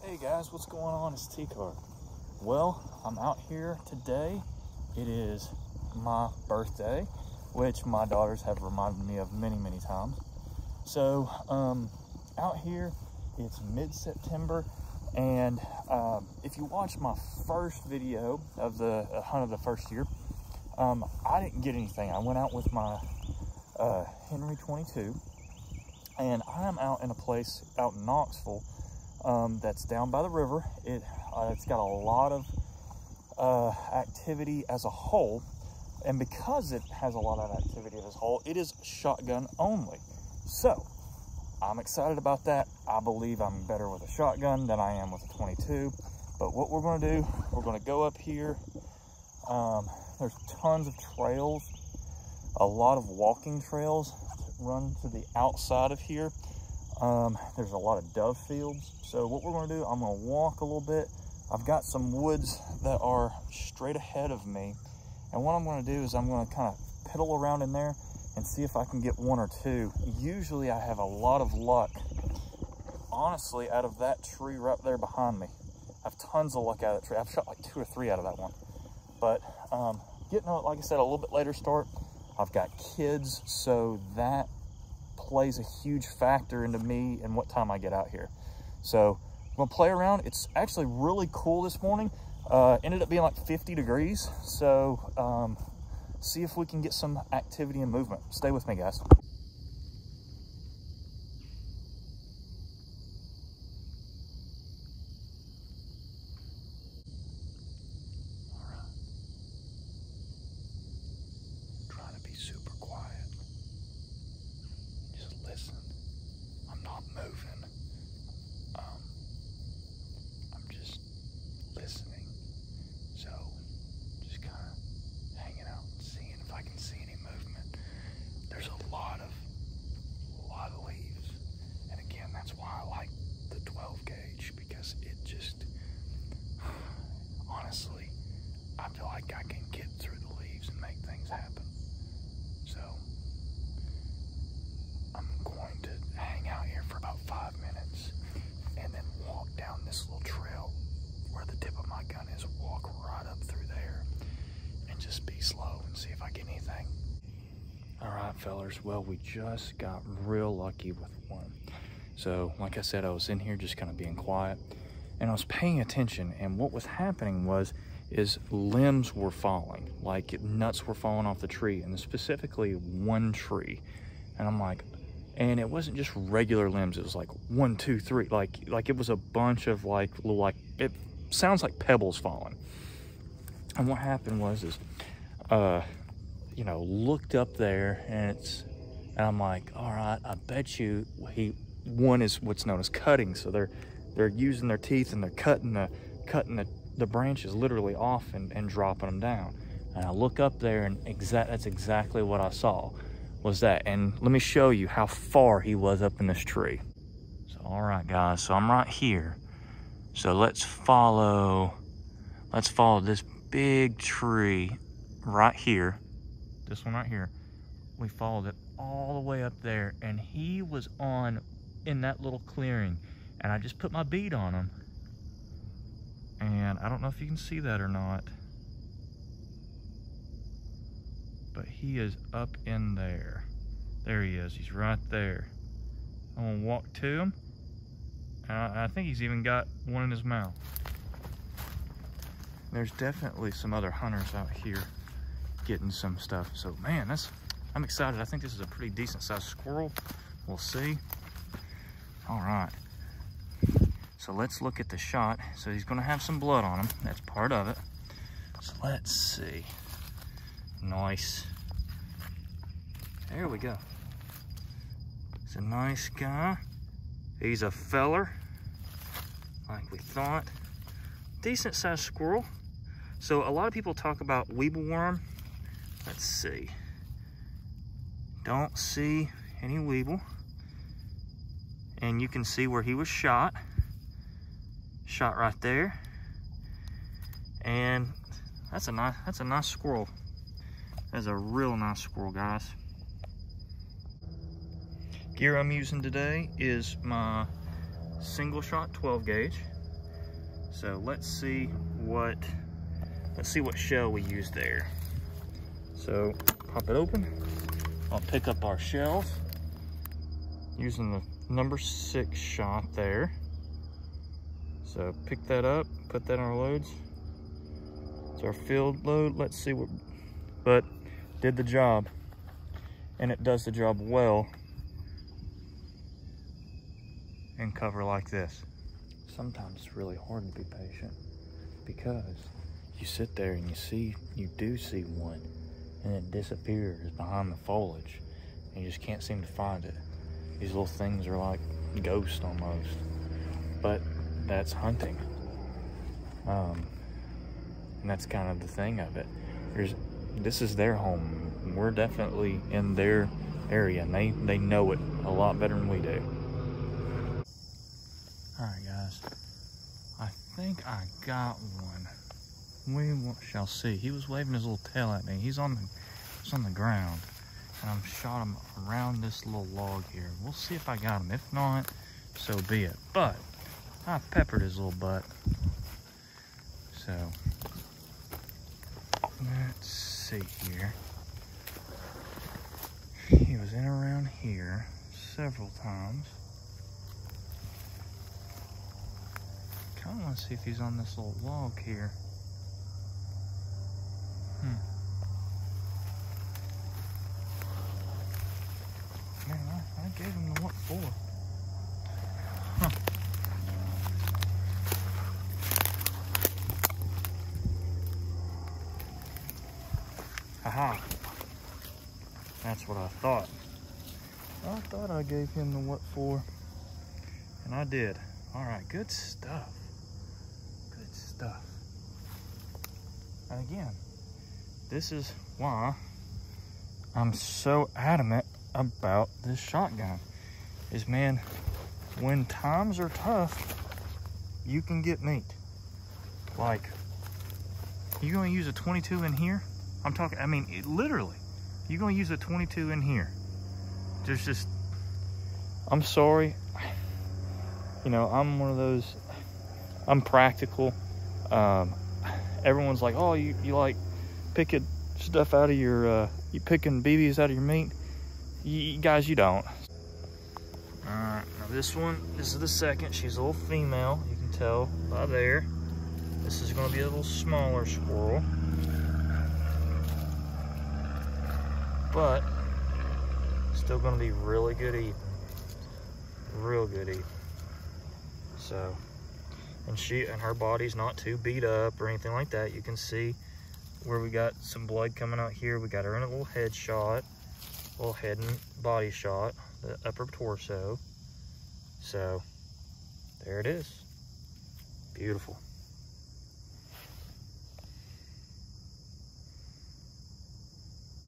Hey guys, what's going on? It's T-Car. Well, I'm out here today. It is my birthday, which my daughters have reminded me of many times. So, out here, it's mid-September, and if you watch my first video of the hunt of the first year, I didn't get anything. I went out with my Henry 22, and I'm out in a place out in Knoxville that's down by the river. It's got a lot of activity as a whole, and because it has a lot of activity as a whole, it is shotgun only. So I'm excited about that. I believe I'm better with a shotgun than I am with a 22. But what we're going to do, we're going to go up here. There's tons of trails, a lot of walking trails run to the outside of here. There's a lot of dove fields. So what we're going to do, I'm going to walk a little bit. I've got some woods that are straight ahead of me, and what I'm going to do is I'm going to kind of piddle around in there and see if I can get one or two. Usually I have a lot of luck, honestly, out of that tree right there behind me. I have tons of luck out of that tree. I've shot like 2 or 3 out of that one. But getting, like I said, a little bit later start. I've got kids, so that plays a huge factor into me and what time I get out here. So I'm gonna play around. It's actually really cool this morning. Ended up being like 50 degrees. So see if we can get some activity and movement. Stay with me, guys. Trying to be super quiet. Just listen. I'm not moving. I'm just listening. So just kind of hanging out and seeing if I can see any movement. There's a lot of leaves. And again, that's why I like the 12 gauge, because it just, honestly, I feel like I can get through the leaves and make things happen. So I'm going to hang out here for about 5 minutes and then walk down this little trail where the tip of my gun is, walk right up through there and just be slow and see if I get anything. All right, fellers, well, we just got real lucky with one. So like I said, I was in here just kind of being quiet, and I was paying attention, and what was happening is limbs were falling, like nuts were falling off the tree, and specifically one tree. And I'm like, and it wasn't just regular limbs, it was like 1, 2, 3, like it was a bunch of like little, like, it sounds like pebbles falling. And what happened was you know, looked up there, and I'm like, all right, I bet you one is what's known as cutting. So they're using their teeth and they're cutting the branches literally off and dropping them down. And I look up there, and that's exactly what I saw was that. And let me show you how far he was up in this tree. So all right, guys, so I'm right here. So let's follow this big tree right here. This one right here. We followed it all the way up there, and he was in that little clearing, and I just put my bead on him, and I don't know if you can see that or not, but he is up in there. There he is. He's right there. I'm gonna walk to him. I think he's even got one in his mouth. There's definitely some other hunters out here getting some stuff. So man, I'm excited. I think this is a pretty decent sized squirrel. We'll see. All right. So let's look at the shot. So he's gonna have some blood on him. That's part of it. So let's see. Nice. There we go. He's a nice guy. He's a feller, like we thought. Decent sized squirrel. So a lot of people talk about weevil worm. Let's see. Don't see any weevil. And you can see where he was shot. Shot right there. And that's a nice squirrel. That's a real nice squirrel, guys. Gear I'm using today is my single shot 12 gauge. So let's see what shell we use there. So pop it open. I'll pick up our shells using the number 6 shot there. So pick that up, put that in our loads. It's our field load. Let's see what, but did the job, and it does the job well in cover like this. Sometimes it's really hard to be patient because you sit there and you do see one, and it disappears behind the foliage, and you just can't seem to find it. These little things are like ghosts almost, but that's hunting. And that's kind of the thing of it. This is their home. We're definitely in their area, and they know it a lot better than we do. All right, guys. I think I got one. We shall see. He was waving his little tail at me. He's on the ground, and I'm shot him around this little log here. We'll see if I got him. If not, so be it. But I peppered his little butt. So let's see here. He was in around here several times. Kind of want to see if he's on this little log here. Man, I gave him the what for? Huh. Aha. That's what I thought. I thought I gave him the what for, and I did. All right, good stuff. Good stuff. And again, this is why I'm so adamant about this shotgun. Is, man, when times are tough, you can get meat. Like, you gonna use a 22 in here? I'm talking, I mean, literally, you're gonna use a 22 in here. There's just, I'm sorry. You know, I'm one of those, I'm practical. Everyone's like, oh, you like picking stuff out of your, you picking BBs out of your meat? You guys, you don't. All right, now this is the second. She's a little female, you can tell by there. This is gonna be a little smaller squirrel. But still gonna be really good eating. Real good eating. So, and her body's not too beat up or anything like that. You can see where we got some blood coming out here. We got her in a little head shot, little head and body shot, the upper torso. So there it is. Beautiful.